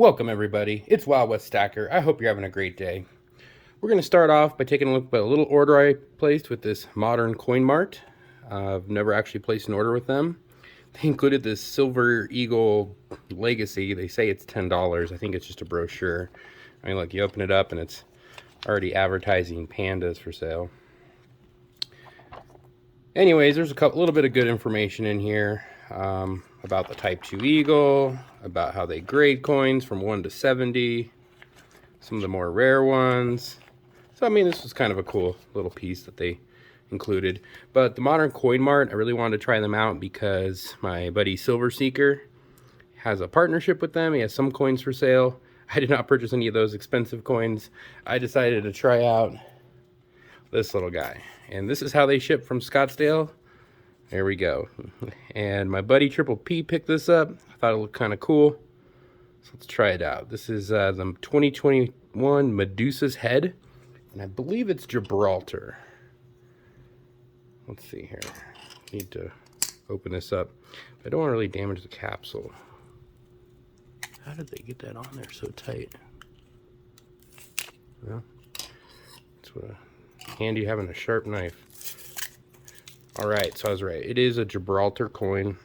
Welcome everybody, it's Wild West Stacker. I hope you're having a great day. We're going to start off by taking a look at a little order I placed with this Modern Coin Mart. I've never actually placed an order with them. They included this Silver Eagle Legacy. They say it's $10. I think it's just a brochure. I mean, look, you open it up and it's already advertising pandas for sale. Anyways, there's a little bit of good information in here. About the Type 2 Eagle, about how they grade coins from 1 to 70, some of the more rare ones. So, I mean, this was kind of a cool little piece that they included. But the Modern Coin Mart, I really wanted to try them out because my buddy Silver Seeker has a partnership with them. He has some coins for sale. I did not purchase any of those expensive coins. I decided to try out this little guy. And this is how they ship from Scottsdale. There we go. And my buddy Triple P picked this up. I thought it looked kind of cool. So let's try it out. This is the 2021 Medusa's Head. And I believe it's Gibraltar. Let's see here. Need to open this up. I don't want to really damage the capsule. How did they get that on there so tight? Well, it's handy having a sharp knife. Alright, so I was right. It is a Gibraltar coin.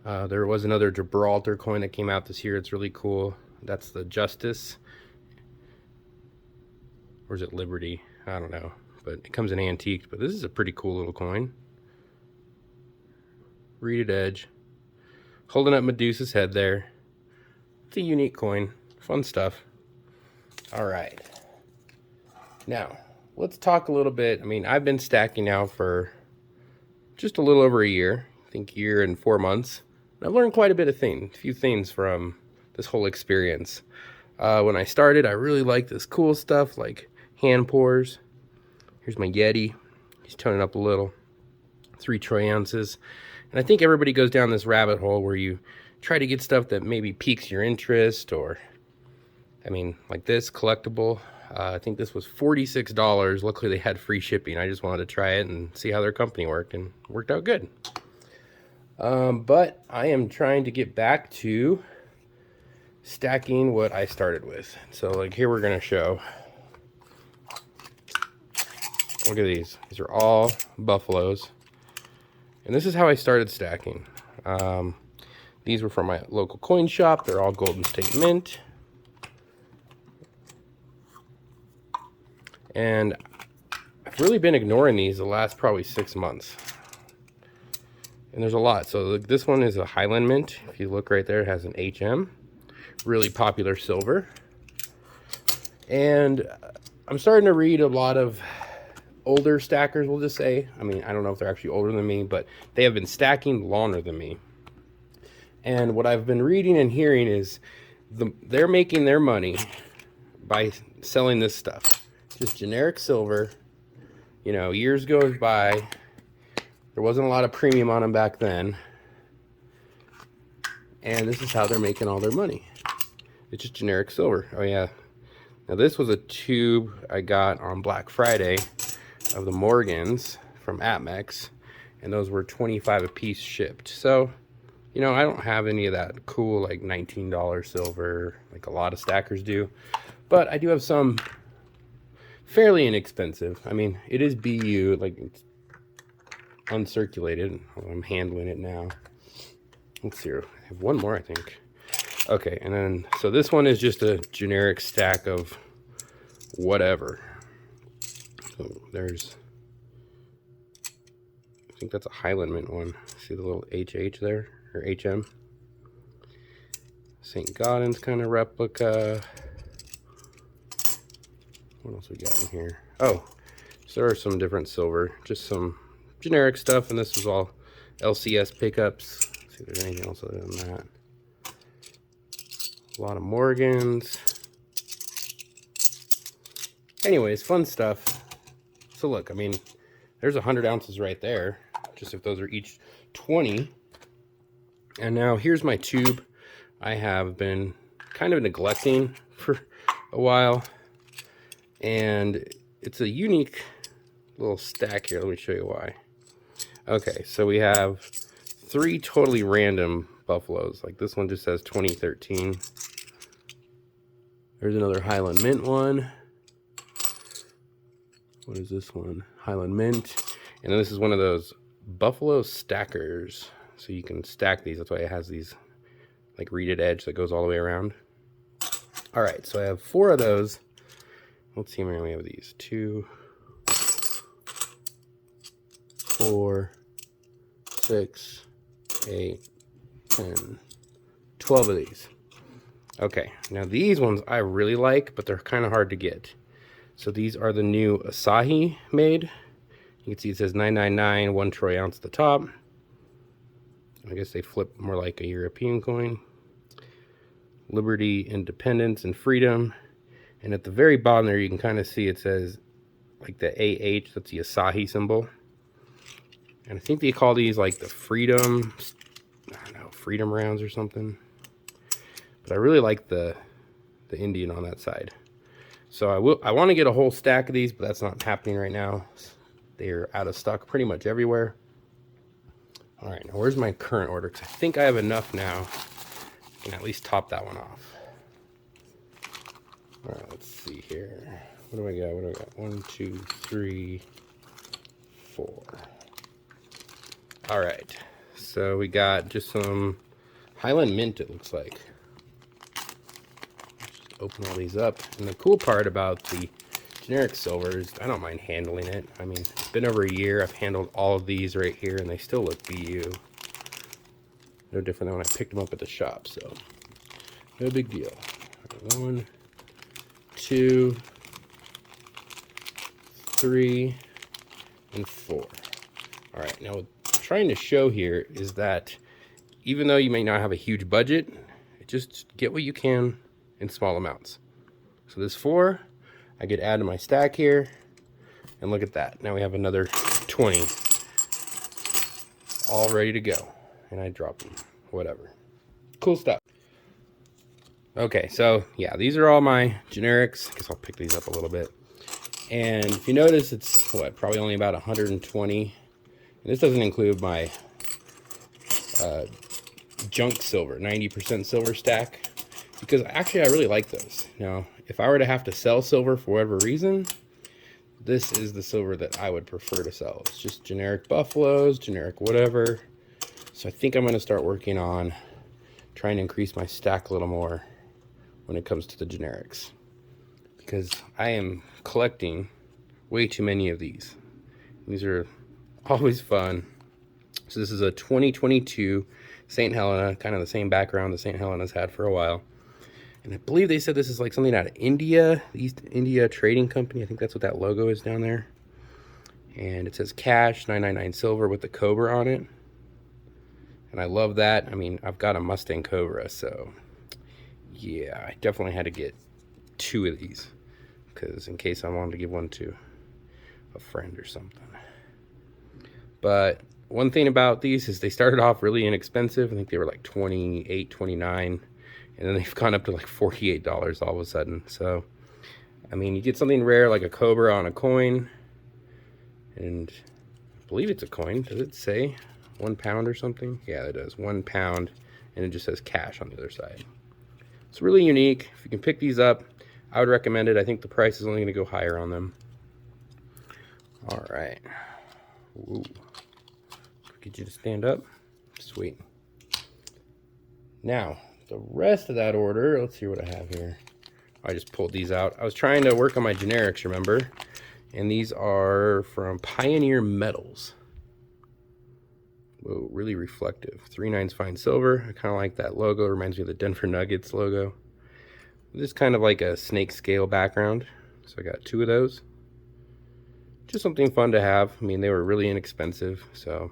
There was another Gibraltar coin that came out this year. It's really cool. That's the Justice. Or is it Liberty? I don't know. But it comes in antique. But this is a pretty cool little coin. Reeded edge. Holding up Medusa's head there. It's a unique coin. Fun stuff. Alright. Now, let's talk a little bit. I mean, I've been stacking now for just a little over a year. I think a year and 4 months. And I've learned quite a few things from this whole experience. When I started, I really liked this cool stuff like hand pours. Here's my Yeti. He's toning up a little. 3 troy ounces. And I think everybody goes down this rabbit hole where you try to get stuff that maybe piques your interest, or, I mean, like this collectible. I think this was $46. Luckily they had free shipping. I just wanted to try it and see how their company worked, and it worked out good. But I am trying to get back to stacking what I started with. So like here we're going to show. Look at these. These are all buffaloes. And this is how I started stacking. These were from my local coin shop. They're all Golden State Mint. And I've really been ignoring these the last probably 6 months. And there's a lot. So this one is a Highland Mint. If you look right there, it has an HM. Really popular silver. And I'm starting to read a lot of older stackers, we'll just say. I mean, I don't know if they're actually older than me, but they have been stacking longer than me. And what I've been reading and hearing is they're making their money by selling this stuff. Just generic silver. You know, years goes by. There wasn't a lot of premium on them back then. And this is how they're making all their money. It's just generic silver. Oh yeah. Now this was a tube I got on Black Friday of the Morgans from Atmex. And those were $25 a piece shipped. So, you know, I don't have any of that cool like $19 silver like a lot of stackers do. But I do have some fairly inexpensive. I mean, it is BU, like it's uncirculated. I'm handling it now. Let's see, I have one more, I think. Okay, and then, so this one is just a generic stack of whatever. So there's, I think that's a Highland Mint one. See the little HH there, or HM? St. Gaudens kind of replica. What else we got in here? Oh, so there are some different silver, just some generic stuff, and this was all LCS pickups. Let's see if there's anything else other than that. A lot of Morgans. Anyways, fun stuff. So look, I mean, there's 100 ounces right there, just if those are each 20. And now here's my tube I have been kind of neglecting for a while. And it's a unique little stack here. Let me show you why. Okay, so we have 3 totally random buffaloes. Like this one just says 2013. There's another Highland Mint one. What is this one? Highland Mint. And then this is one of those buffalo stackers. So you can stack these. That's why it has these like reeded edge that goes all the way around. All right, so I have 4 of those. Let's see how many we have of these. 2, 4, 6, 8, 10, 12 of these. Okay, now these ones I really like, but they're kind of hard to get. So these are the new Asahi made. You can see it says 999, 1 troy ounce at the top. I guess they flip more like a European coin. Liberty, independence, and freedom. And at the very bottom there, you can kind of see it says like the AH, that's the Asahi symbol. And I think they call these like the freedom, I don't know, freedom rounds or something. But I really like the Indian on that side. So I want to get a whole stack of these, but that's not happening right now. They're out of stock pretty much everywhere. All right, now where's my current order? Because I think I have enough now. I can at least top that one off. All right, let's see here. What do I got? What do I got? 1, 2, 3, 4. All right, so we got just some Highland Mint, it looks like. Just open all these up. And the cool part about the generic silver is I don't mind handling it. I mean, it's been over a year. I've handled all of these right here, and they still look BU. No different than when I picked them up at the shop, so no big deal. 1, 2, 3, and 4. All right, now what I'm trying to show here is that even though you may not have a huge budget, just get what you can in small amounts. So this 4, I could add to my stack here, and look at that. Now we have another 20 all ready to go. And I drop them, whatever. Cool stuff. Okay, so yeah, these are all my generics. I guess I'll pick these up a little bit. And if you notice, it's what, probably only about 120. And this doesn't include my junk silver, 90% silver stack, because actually I really like those. Now, if I were to have to sell silver for whatever reason, this is the silver that I would prefer to sell. It's just generic buffaloes, generic whatever. So I think I'm going to start working on trying to increase my stack a little more when it comes to the generics, because I am collecting way too many of these. These are always fun. So this is a 2022 St. Helena, kind of the same background that St. Helena's had for a while. And I believe they said this is like something out of India, East India Trading Company. I think that's what that logo is down there. And it says cash, 999 silver with the Cobra on it. And I love that. I mean, I've got a Mustang Cobra, so yeah, I definitely had to get 2 of these, because in case I wanted to give one to a friend or something. But one thing about these is they started off really inexpensive. I think they were like $28, $29, and then they've gone up to like $48 all of a sudden. So, I mean, you get something rare like a Cobra on a coin, and I believe it's a coin. Does it say 1 pound or something? Yeah, it does. 1 pound, and it just says cash on the other side. It's really unique. If you can pick these up, I would recommend it. I think the price is only going to go higher on them. All right. Ooh. Get you to stand up. Sweet. Now, the rest of that order, let's see what I have here. I just pulled these out. I was trying to work on my generics, remember? And these are from Pioneer Metals. Whoa, really reflective. 3/9 fine silver. I kind of like that logo. It reminds me of the Denver Nuggets logo. This is kind of like a snake scale background. So I got 2 of those. Just something fun to have. I mean, they were really inexpensive, so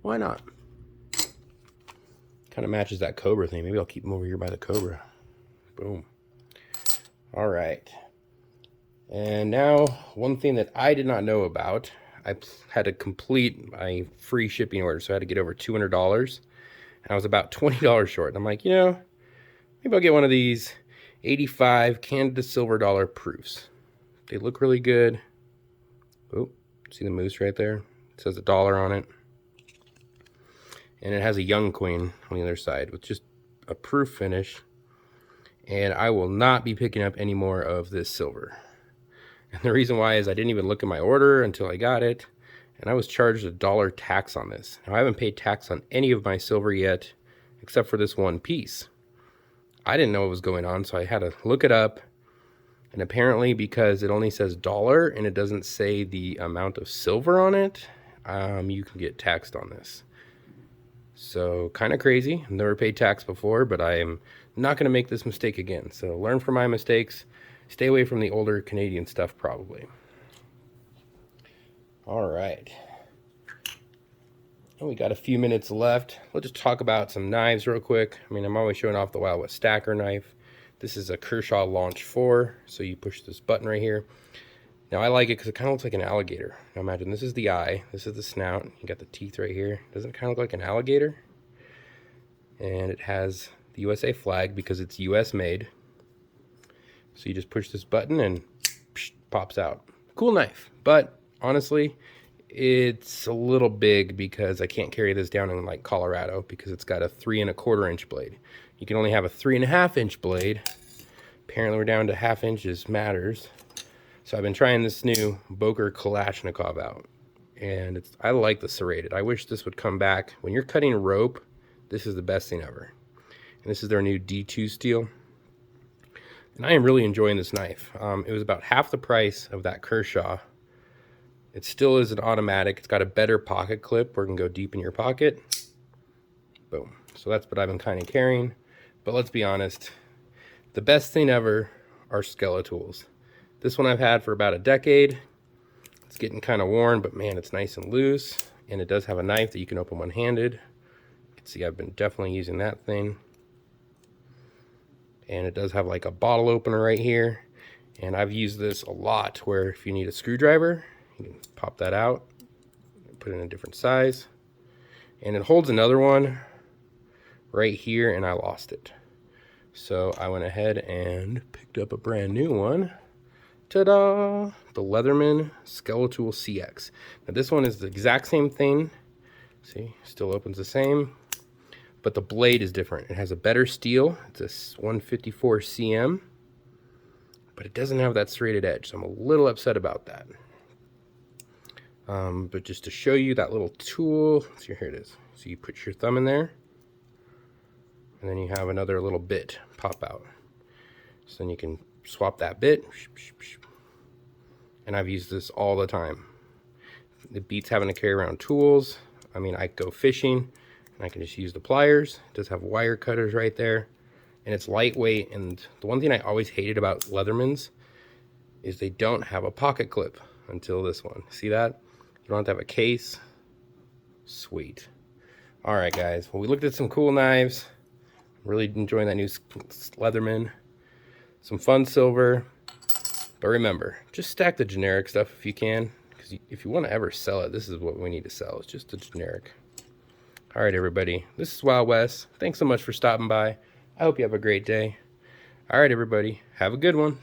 why not? Kind of matches that Cobra thing. Maybe I'll keep them over here by the Cobra. Boom. All right. And now, one thing that I did not know about, I had to complete my free shipping order, so I had to get over $200. And I was about $20 short. And I'm like, you know, maybe I'll get one of these 85 Canada silver dollar proofs. They look really good. Oh, see the moose right there? It says $1 on it. And it has a young coin on the other side with just a proof finish. And I will not be picking up any more of this silver. And the reason why is I didn't even look at my order until I got it. And I was charged $1 tax on this. Now, I haven't paid tax on any of my silver yet, except for this one piece. I didn't know what was going on, so I had to look it up. And apparently, because it only says dollar and it doesn't say the amount of silver on it, you can get taxed on this. So kind of crazy. I've never paid tax before, but I am not going to make this mistake again. So learn from my mistakes. Stay away from the older Canadian stuff, probably. All right. And we got a few minutes left. We'll just talk about some knives real quick. I mean, I'm always showing off the Wild West Stacker knife. This is a Kershaw Launch 4. So you push this button right here. Now, I like it because it kind of looks like an alligator. Now, imagine this is the eye. This is the snout. You got the teeth right here. Doesn't it kind of look like an alligator? And it has the USA flag because it's US made. So you just push this button and psh, pops out. Cool knife. But honestly, it's a little big because I can't carry this down in like Colorado because it's got a 3 1/4 inch blade. You can only have a 3 1/2 inch blade. Apparently we're down to 1/2 inches matters. So I've been trying this new Boker Kalashnikov out, and I like the serrated. I wish this would come back. When you're cutting rope, this is the best thing ever. And this is their new D2 steel. And I am really enjoying this knife. It was about half the price of that Kershaw. It still is an automatic. It's got a better pocket clip where it can go deep in your pocket. Boom. So that's what I've been kind of carrying. But let's be honest, the best thing ever are Skeletools. This one I've had for about a decade. It's getting kind of worn, but man, it's nice and loose. And it does have a knife that you can open one-handed. You can see I've been definitely using that thing. And it does have like a bottle opener right here. And I've used this a lot where if you need a screwdriver, you can pop that out, put it in a different size. And it holds another one right here, and I lost it. So I went ahead and picked up a brand new one. Ta-da! The Leatherman Skeletool CX. Now this one is the exact same thing. See, still opens the same. But the blade is different. It has a better steel. It's a 154 cm. But it doesn't have that serrated edge, so I'm a little upset about that. But just to show you that little tool, so here it is. So you put your thumb in there, and then you have another little bit pop out. So then you can swap that bit. And I've used this all the time. It beats having to carry around tools. I mean, I go fishing, and I can just use the pliers. It does have wire cutters right there. And it's lightweight. And the one thing I always hated about Leathermans is they don't have a pocket clip until this one. See that? You don't have to have a case. Sweet. All right, guys. Well, we looked at some cool knives. Really enjoying that new Leatherman. Some fun silver. But remember, just stack the generic stuff if you can. Because if you want to ever sell it, this is what we need to sell. It's just the generic. All right, everybody. This is Wild West. Thanks so much for stopping by. I hope you have a great day. All right, everybody. Have a good one.